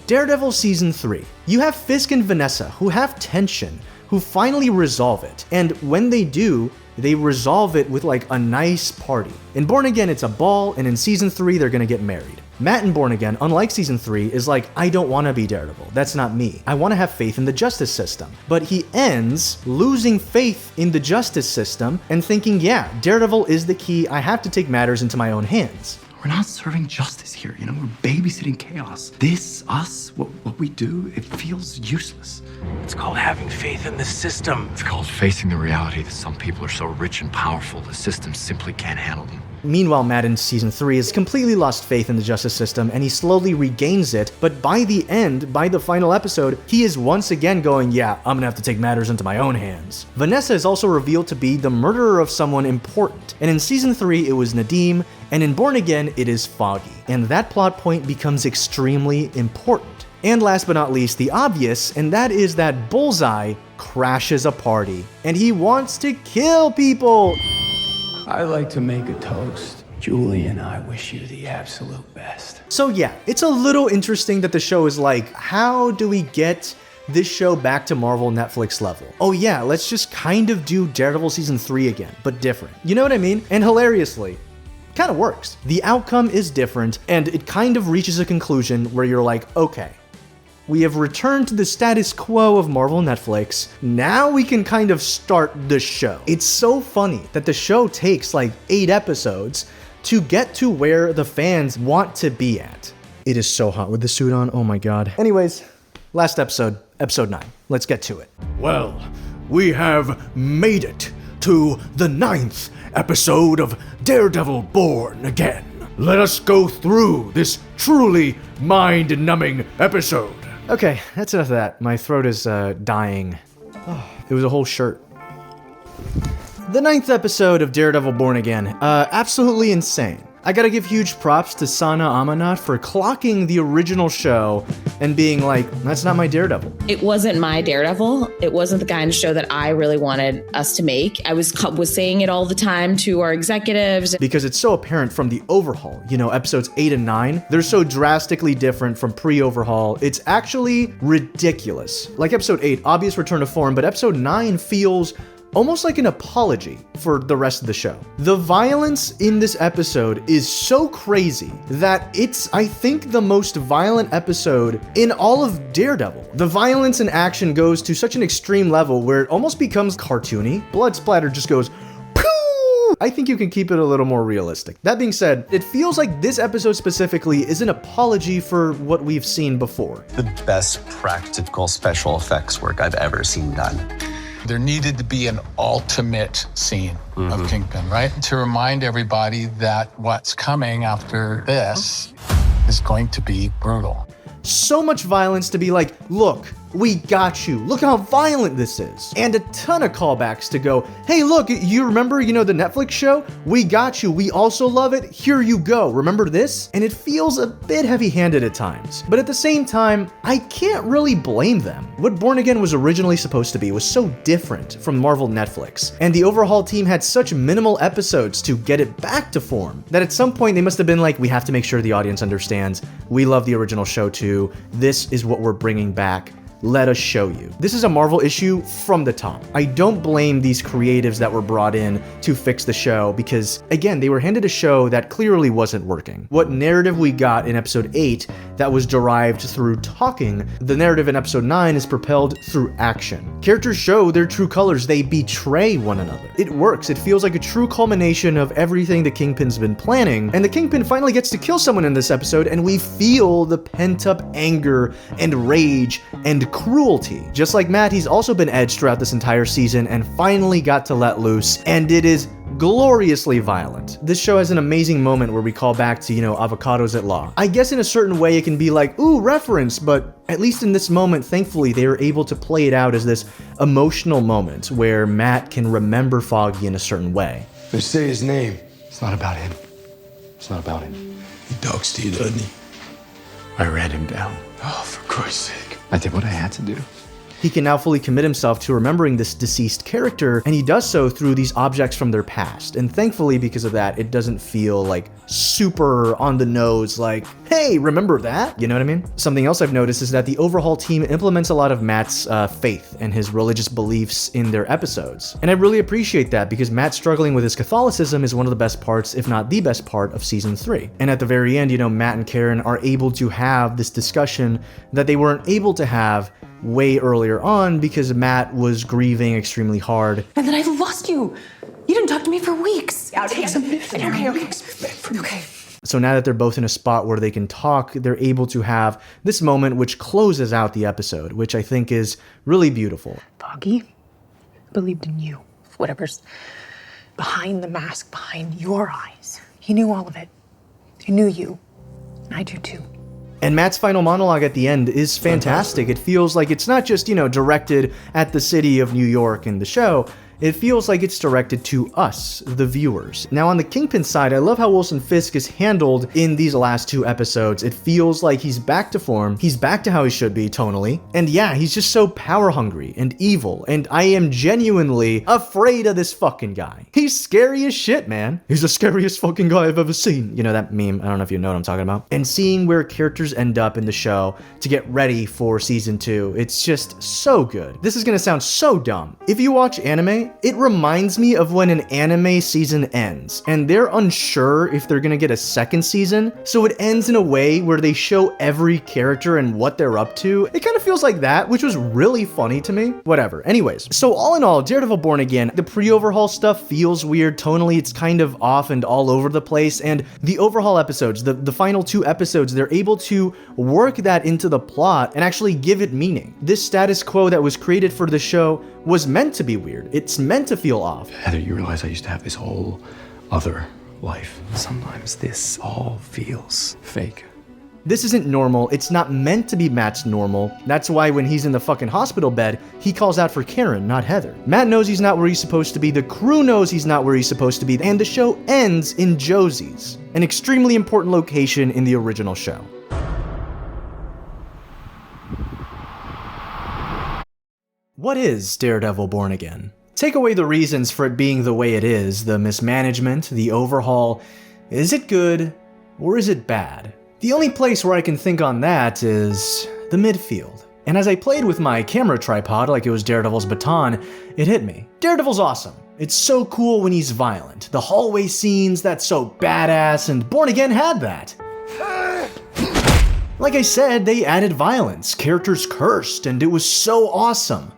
Daredevil Season 3. You have Fisk and Vanessa, who have tension, who finally resolve it. And when they do, they resolve it with like a nice party. In Born Again, it's a ball, and in Season 3, they're gonna get married. Matt in Born Again, unlike Season 3, is like, I don't wanna be Daredevil. That's not me. I wanna have faith in the justice system. But he ends losing faith in the justice system and thinking, yeah, Daredevil is the key. I have to take matters into my own hands. We're not serving justice here, you know? We're babysitting chaos. This, us, what we do, it feels useless. It's called having faith in the system. It's called facing the reality that some people are so rich and powerful, the system simply can't handle them. Meanwhile, Matt in season 3 has completely lost faith in the justice system, and he slowly regains it, but by the end, by the final episode, he is once again going, yeah, I'm gonna have to take matters into my own hands. Vanessa is also revealed to be the murderer of someone important, and in season 3 it was Nadim, and in Born Again it is Foggy, and that plot point becomes extremely important. And last but not least, the obvious, and that is that Bullseye crashes a party, and he wants to kill people! I like to make a toast. Julie and I wish you the absolute best. So yeah, it's a little interesting that the show is like, how do we get this show back to Marvel Netflix level? Oh yeah, let's just kind of do Daredevil season 3 again, but different. You know what I mean? And hilariously, kind of works. The outcome is different, and it kind of reaches a conclusion where you're like, okay, we have returned to the status quo of Marvel Netflix. Now we can kind of start the show. It's so funny that the show takes like 8 episodes to get to where the fans want to be at. It is so hot with the suit on, oh my god. Anyways, last episode, episode 9. Let's get to it. Well, we have made it to the 9th episode of Daredevil Born Again. Let us go through this truly mind-numbing episode. Okay, that's enough of that. My throat is dying. It was a whole shirt. The 9th episode of Daredevil Born Again. Absolutely insane. I gotta give huge props to Sana Amanat for clocking the original show and being like, that's not my Daredevil. It wasn't my Daredevil. It wasn't the kind of show that I really wanted us to make. I was saying it all the time to our executives. Because it's so apparent from the overhaul. You know, episodes 8 and 9, they're so drastically different from pre-overhaul. It's actually ridiculous. Like episode 8, obvious return to form, but episode 9 feels almost like an apology for the rest of the show. The violence in this episode is so crazy that it's, I think, the most violent episode in all of Daredevil. The violence and action goes to such an extreme level where it almost becomes cartoony. Blood splatter just goes poof. I think you can keep it a little more realistic. That being said, it feels like this episode specifically is an apology for what we've seen before. The best practical special effects work I've ever seen done. There needed to be an ultimate scene of Kingpin, right? To remind everybody that what's coming after this is going to be brutal. So much violence to be like, look, we got you. Look how violent this is. And a ton of callbacks to go, hey, look, you remember, the Netflix show? We got you. We also love it. Here you go. Remember this? And it feels a bit heavy-handed at times. But at the same time, I can't really blame them. What Born Again was originally supposed to be was so different from Marvel Netflix. And the overhaul team had such minimal episodes to get it back to form that at some point they must have been like, we have to make sure the audience understands. We love the original show too. This is what we're bringing back. Let us show you. This is a Marvel issue from the top. I don't blame these creatives that were brought in to fix the show because, again, they were handed a show that clearly wasn't working. What narrative we got in episode 8 that was derived through talking, the narrative in episode 9 is propelled through action. Characters show their true colors. They betray one another. It works. It feels like a true culmination of everything the Kingpin's been planning, and the Kingpin finally gets to kill someone in this episode, and we feel the pent-up anger and rage and cruelty. Just like Matt, he's also been edged throughout this entire season and finally got to let loose, and it is gloriously violent. This show has an amazing moment where we call back to, Avocados at Law. I guess in a certain way it can be like, ooh, reference, but at least in this moment, thankfully, they were able to play it out as this emotional moment where Matt can remember Foggy in a certain way. They say his name. It's not about him. It's not about him. He talks to you, doesn't he? I ran him down. Oh, for Christ's sake. I did what I had to do. He can now fully commit himself to remembering this deceased character, and he does so through these objects from their past. And thankfully, because of that, it doesn't feel like super on the nose, like, hey, remember that? You know what I mean? Something else I've noticed is that the overhaul team implements a lot of Matt's faith and his religious beliefs in their episodes. And I really appreciate that because Matt struggling with his Catholicism is one of the best parts, if not the best part, of season 3. And at the very end, Matt and Karen are able to have this discussion that they weren't able to have way earlier on because Matt was grieving extremely hard. And then I lost you. You didn't talk to me for weeks. Take some Okay. So now that they're both in a spot where they can talk, they're able to have this moment which closes out the episode, which I think is really beautiful. Foggy, I believed in you. Whatever's behind the mask, behind your eyes. He knew all of it. He knew you. I do too. And Matt's final monologue at the end is fantastic. It feels like it's not just, directed at the city of New York in the show. It feels like it's directed to us, the viewers. Now on the Kingpin side, I love how Wilson Fisk is handled in these last 2 episodes. It feels like he's back to form, he's back to how he should be tonally, and yeah, he's just so power hungry and evil, and I am genuinely afraid of this fucking guy. He's scary as shit, man. He's the scariest fucking guy I've ever seen. You know that meme? I don't know if you know what I'm talking about. And seeing where characters end up in the show to get ready for season 2, it's just so good. This is gonna sound so dumb. If you watch anime, it reminds me of when an anime season ends, and they're unsure if they're gonna get a second season, so it ends in a way where they show every character and what they're up to. It kind of feels like that, which was really funny to me. Whatever. Anyways, so all in all, Daredevil Born Again, the pre-overhaul stuff feels weird. Tonally, it's kind of off and all over the place, and the overhaul episodes, the final 2 episodes, they're able to work that into the plot and actually give it meaning. This status quo that was created for the show was meant to be weird. It's meant to feel off. Heather, you realize I used to have this whole other life. Sometimes this all feels fake. This isn't normal. It's not meant to be Matt's normal. That's why when he's in the fucking hospital bed, he calls out for Karen, not Heather. Matt knows he's not where he's supposed to be. The crew knows he's not where he's supposed to be. And the show ends in Josie's, an extremely important location in the original show. What is Daredevil Born Again? Take away the reasons for it being the way it is, the mismanagement, the overhaul. Is it good or is it bad? The only place where I can think on that is the midfield. And as I played with my camera tripod like it was Daredevil's baton, it hit me. Daredevil's awesome. It's so cool when he's violent. The hallway scenes, that's so badass, and Born Again had that. Like I said, they added violence, characters cursed, and it was so awesome.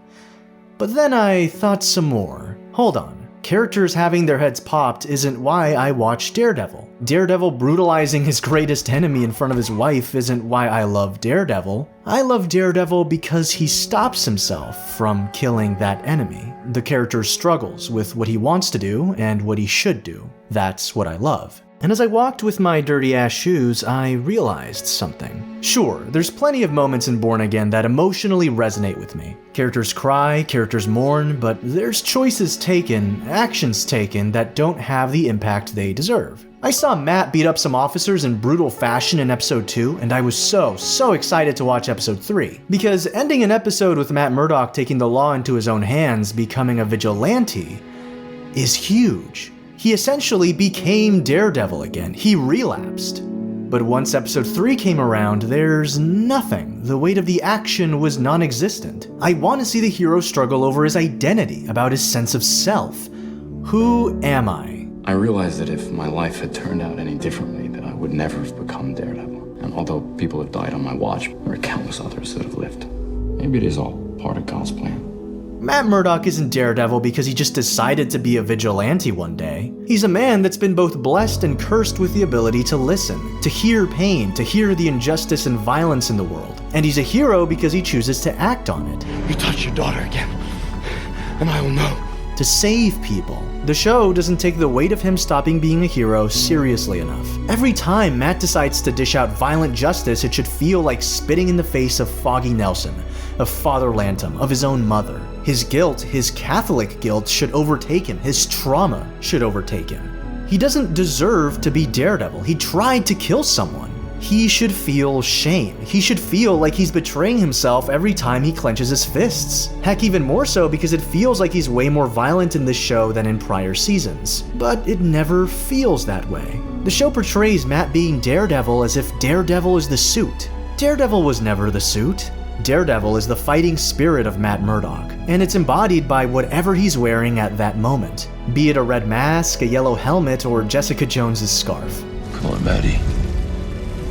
But then I thought some more. Hold on. Characters having their heads popped isn't why I watch Daredevil. Daredevil brutalizing his greatest enemy in front of his wife isn't why I love Daredevil. I love Daredevil because he stops himself from killing that enemy. The character struggles with what he wants to do and what he should do. That's what I love. And as I walked with my dirty ass shoes, I realized something. Sure, there's plenty of moments in Born Again that emotionally resonate with me. Characters cry, characters mourn, but there's choices taken, actions taken that don't have the impact they deserve. I saw Matt beat up some officers in brutal fashion in episode 2, and I was so excited to watch episode 3. Because ending an episode with Matt Murdock taking the law into his own hands, becoming a vigilante, is huge. He essentially became Daredevil again. He relapsed. But once episode 3 came around, there's nothing. The weight of the action was non-existent. I want to see the hero struggle over his identity, about his sense of self. Who am I? I realized that if my life had turned out any differently, that I would never have become Daredevil. And although people have died on my watch, there are countless others that have lived. Maybe it is all part of God's plan. Matt Murdock isn't Daredevil because he just decided to be a vigilante one day. He's a man that's been both blessed and cursed with the ability to listen, to hear pain, to hear the injustice and violence in the world. And he's a hero because he chooses to act on it. You touch your daughter again, and I will know. To save people. The show doesn't take the weight of him stopping being a hero seriously enough. Every time Matt decides to dish out violent justice, it should feel like spitting in the face of Foggy Nelson, of Father Lantom, of his own mother. His guilt, his Catholic guilt, should overtake him. His trauma should overtake him. He doesn't deserve to be Daredevil. He tried to kill someone. He should feel shame. He should feel like he's betraying himself every time he clenches his fists. Heck, even more so because it feels like he's way more violent in this show than in prior seasons. But it never feels that way. The show portrays Matt being Daredevil as if Daredevil is the suit. Daredevil was never the suit. Daredevil is the fighting spirit of Matt Murdock, and it's embodied by whatever he's wearing at that moment. Be it a red mask, a yellow helmet, or Jessica Jones's scarf. Come on, Maddie.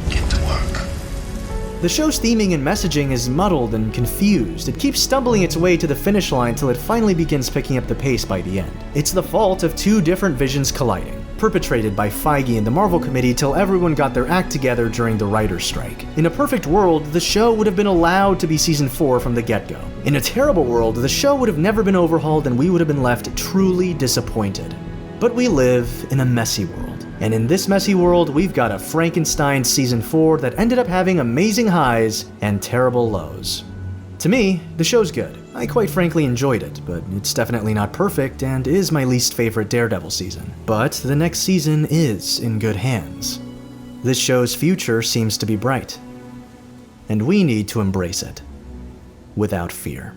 Get to work. The show's theming and messaging is muddled and confused. It keeps stumbling its way to the finish line till it finally begins picking up the pace by the end. It's the fault of two different visions colliding, perpetrated by Feige and the Marvel Committee till everyone got their act together during the writer's strike. In a perfect world, the show would have been allowed to be season 4 from the get-go. In a terrible world, the show would have never been overhauled and we would have been left truly disappointed. But we live in a messy world. And in this messy world, we've got a Frankenstein Season 4 that ended up having amazing highs and terrible lows. To me, the show's good. I quite frankly enjoyed it, but it's definitely not perfect and is my least favorite Daredevil season. But the next season is in good hands. This show's future seems to be bright, and we need to embrace it without fear.